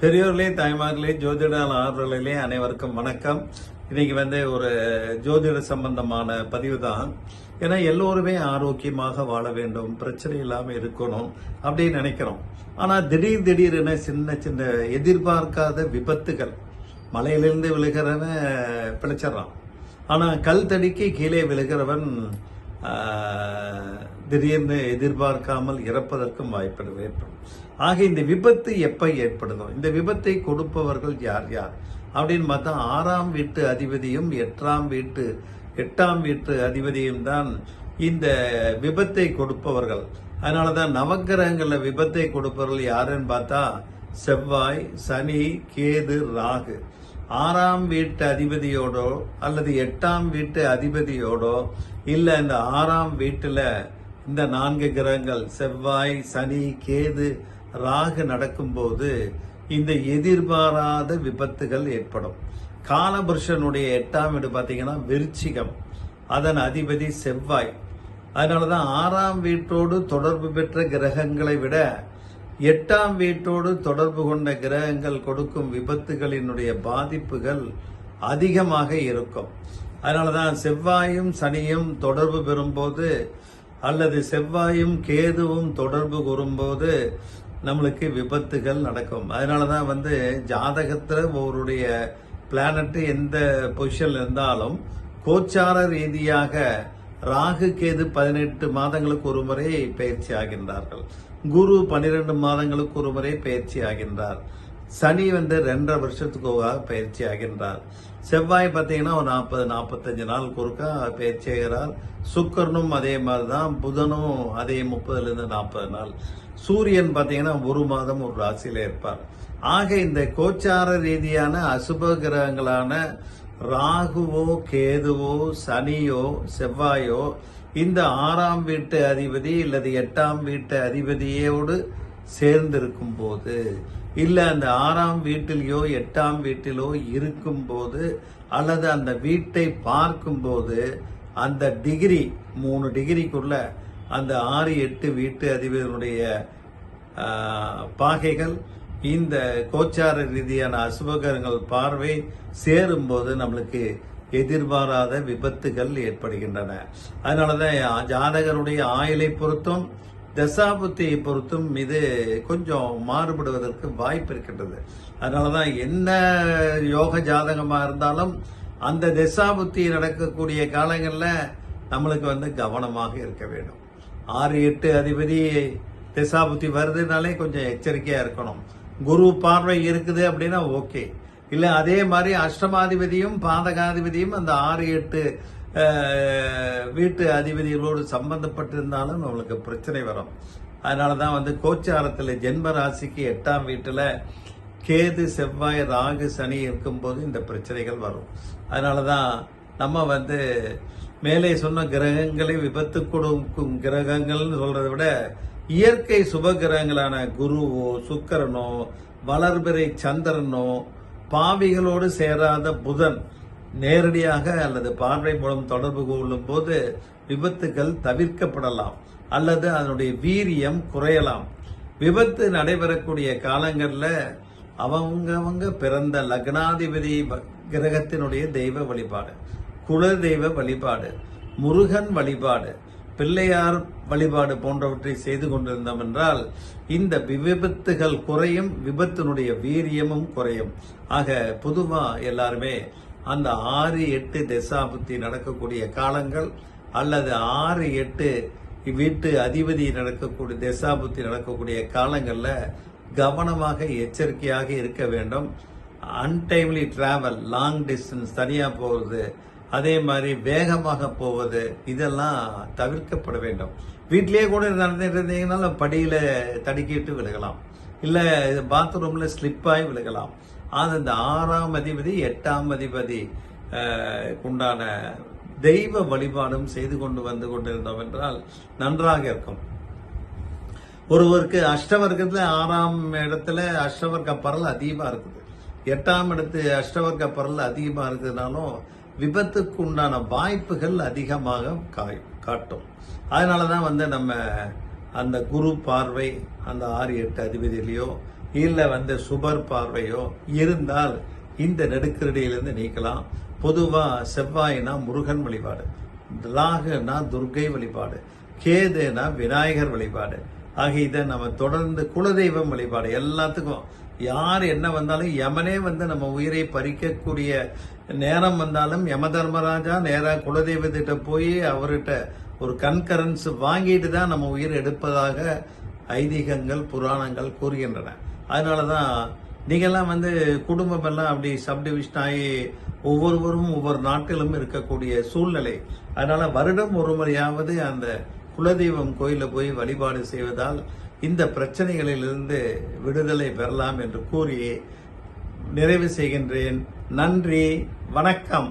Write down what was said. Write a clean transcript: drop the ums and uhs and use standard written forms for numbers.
பெரியோர்களே, தாய்மார்களே, ஜோதிட ஆர்வலர்களே அனைவருக்கும் வணக்கம். இன்னைக்கு ஒரு ஜோதிட சம்பந்தமான பதிவு தான். ஏன்னா எல்லோருமே ஆரோக்கியமாக வாழ வேண்டும், பிரச்சனை இல்லாம இருக்கணும் அப்படின்னு நினைக்கிறோம். ஆனா திடீர்னு சின்ன சின்ன எதிர்பார்க்காத விபத்துகள், மலையிலிருந்து விழுகிறவன் பிழைச்சிடறான். ஆனா கல் தடிக்கு கீழே விழுகிறவன் திடீர்னு எதிர்பார்க்காமல் இறப்பதற்கும் வாய்ப்பு ஏற்படும். ஆக இந்த விபத்து எப்ப ஏற்படுதோ, இந்த விபத்தை கொடுப்பவர்கள் யார் யார் அப்படின்னு பார்த்தா 6ஆம் வீட்டு அதிபதியும் 8ஆம் வீட்டு அதிபதியும் தான் இந்த விபத்தை கொடுப்பவர்கள். அதனாலதான் நவக்கிரகங்கள்ல விபத்தை கொடுப்பவர்கள் யாருன்னு பார்த்தா செவ்வாய், சனி, கேது, ராகு. 6ஆம் வீட்டு அதிபதியோடோ அல்லது 8ஆம் வீட்டு அதிபதியோடோ இல்ல இந்த 6ஆம் வீட்டுல இந்த 4 கிரகங்கள் செவ்வாய், சனி, கேது, ராகு நடக்கும்போது இந்த எதிர்பாராத விபத்துகள் ஏற்படும். காலபுருஷனுடைய 8ஆம் வீடு பாத்தீங்கன்னா விருச்சிகம், அதன் அதிபதி செவ்வாய். அதனாலதான் 6ஆம் வீட்டோடு தொடர்பு பெற்ற கிரகங்களை விட 8ஆம் வீட்டோடு தொடர்பு கொண்ட கிரகங்கள் கொடுக்கும் விபத்துகளினுடைய பாதிப்புகள் அதிகமாக இருக்கும். அதனாலதான் செவ்வாயும் சனியும் தொடர்பு பெறும்போது அல்லது செவ்வாயும் கேதுவும் தொடர்பு கூறும்போது நம்மளுக்கு விபத்துகள் நடக்கும். அதனாலதான் ஜாதகத்துல ஒருடைய பிளானட் எந்த பொசிஷன்ல இருந்தாலும் கோச்சார ரீதியாக ராகு கேது 18 மாதங்களுக்கு ஒரு முறை பயிற்சி ஆகின்றார்கள். குரு 12 மாதங்களுக்கு ஒரு முறை பயிற்சி ஆகின்றார். சனி 2.5 வருஷத்துக்கு பயிற்சி ஆகின்றார். செவ்வாய் பார்த்தீங்கன்னா ஒரு 40-45 நாளுக்கு ஒருக்கா பயிற்சி ஆகிறார். சுக்கரனும் அதே மாதிரிதான், புதனும் அதே 30 - 40 நாள். சூரியன் பார்த்தீங்கன்னா 1 மாதம் ஒரு ராசியில இருப்பார். ஆக இந்த கோச்சார ரீதியான அசுப கிரகங்களான ராகுவோ, கேதுவோ, சனியோ, செவ்வாயோ இந்த 6ஆம் வீட்டு அதிபதி அல்லது 8ஆம் வீட்டு அதிபதியோடு சேர்ந்திருக்கும் போது, இல்ல அந்த 6ஆம் வீட்டிலோ 8ஆம் வீட்டிலோ இருக்கும் போது, அல்லது அந்த வீட்டை பார்க்கும் போது அந்த டிகிரி 3 டிகிரிக்குள்ள அந்த 6-8 வீட்டு அதிபதியினுடைய பாகைகள் இந்த கோச்சார ரீதியான அசுபகரங்கள் பார்வை சேரும் போது நம்மளுக்கு எதிர்பாராத விபத்துகள் ஏற்படுகின்றன. அதனாலதான் ஜாதகருடைய ஆயுளை பொறுத்தும் தசாபுத்தியை பொறுத்தும் இது கொஞ்சம் மாறுபடுவதற்கு வாய்ப்பு இருக்கின்றது. அதனாலதான் என்ன யோக ஜாதகமா இருந்தாலும் அந்த தசாபுத்தி நடக்கக்கூடிய காலங்கள்ல நம்மளுக்கு கவனமாக இருக்க வேண்டும். 6-8 அதிபதி தசாபுத்தி வருதுனாலே கொஞ்சம் எச்சரிக்கையா இருக்கணும். குரு பார்வை இருக்குது அப்படின்னா ஓகே. இல்ல அதே மாதிரி அஷ்டமாதிபதியும் பாதகாதிபதியும் அந்த 6-8 வீட்டு அதிபதிகளோடு சம்பந்தப்பட்டிருந்தாலும் நம்மளுக்கு பிரச்சனை வரும். அதனாலதான் கோச்சாரத்துல ஜென்ம ராசிக்கு 8ஆம் வீட்டுல கேது, செவ்வாய், ராகு, சனி இருக்கும்போது இந்த பிரச்சனைகள் வரும். அதனாலதான் நம்ம மேலே சொன்ன கிரகங்களை விபத்து கொடுக்கும் கிரகங்கள்னு சொல்றதை விட இயற்கை சுப கிரகங்களான குருவோ, சுக்கிரனோ, வளர்பிறை சந்திரனோ, பாவிகளோடு சேராத புதன் நேரடியாக அல்லது பார்வை மூலம் தொடர்பு கொள்ளும் போது விபத்துகள் தவிர்க்கப்படலாம் அல்லது அதனுடைய வீரியம் குறையலாம். விபத்து நடைபெறக்கூடிய காலங்கள்ல அவங்க பிறந்த லக்னாதிபதி கிரகத்தினுடைய தெய்வ வழிபாடு, குல தெய்வ வழிபாடு, முருகன் வழிபாடு, பிள்ளையார் வழிபாடு போன்றவற்றை செய்து கொண்டிருந்தோம் என்றால் இந்த விபத்துகள் குறையும், விபத்தினுடைய வீரியமும் குறையும். ஆக பொதுவா எல்லாருமே அந்த 6-8 தசாபுத்தி நடக்கக்கூடிய காலங்கள் அல்லது 6-8 வீட்டு அதிபதி நடக்கக்கூடிய தசாபுத்தி நடக்கக்கூடிய காலங்கள்ல கவனமாக எச்சரிக்கையாக இருக்க வேண்டும். அன்டைம்லி டிராவல், லாங் டிஸ்டன்ஸ் தனியா போவது, அதே மாதிரி வேகமாக போவது இதெல்லாம் தவிர்க்கப்பட வேண்டும். வீட்டிலேயே கூட நடந்துட்டு இருந்தீங்கன்னா படியில தடுக்கிட்டு விழுகலாம், இல்ல பாத்ரூம்ல ஸ்லிப்பாய் விழுகலாம். அந்த 6ஆம் அதிபதி 8ஆம் அதிபதி உண்டான தெய்வ வழிபாடும் செய்து கொண்டிருந்தோம் என்றால் நன்றாக இருக்கும். ஒருவருக்கு அஷ்டவர்க்கத்துல 6ஆம் இடத்துல அஷ்டவர்க்க பரல் அதிகமா இருக்குது, 8ஆம் இடத்து அஷ்டவர்க்க பரல் அதிகமா இருக்குதுனாலும் விபத்துக்கு உண்டான வாய்ப்புகள் அதிகமாக காட்டும். அதனாலதான் நம்ம அந்த குரு பார்வை அந்த 6-8 அதிபதியிலையோ இல்ல சுபர் பார்வையோ இருந்தால் இந்த நெடுக்கரடியிலிருந்து நீக்கலாம். பொதுவா செவ்வாய்னா முருகன் வழிபாடு, ராகுனா துர்க்கை வழிபாடு, கேதுனா விநாயகர் வழிபாடு. ஆக இதை நம்ம தொடர்ந்து குலதெய்வம் வழிபாடு எல்லாத்துக்கும். யார் என்ன வந்தாலும் யமனே நம்ம உயிரை பறிக்கக்கூடிய நேரம் வந்தாலும் யம தர்மராஜா நேரா குலதெய்வத்திட்ட போய் அவர்கிட்ட ஒரு கன்கரன்ஸ் வாங்கிட்டு தான் நம்ம உயிர் எடுப்பதாக ஐதீகங்கள் புராணங்கள் கூறுகின்றன. அதனாலதான் நீங்கெல்லாம் குடும்பம் எல்லாம் அப்படி சப்டிவிஷன் ஆகி ஒவ்வொருவரும் ஒவ்வொரு நாட்டிலும் இருக்கக்கூடிய சூழ்நிலை. அதனால வருடம் ஒரு முறையாவது அந்த குலதெய்வம் கோயில போய் வழிபாடு செய்வதால் இந்த பிரச்சனைகளிலிருந்து விடுதலை பெறலாம் என்று கூறி நிறைவு செய்கின்றேன். நன்றி, வணக்கம்.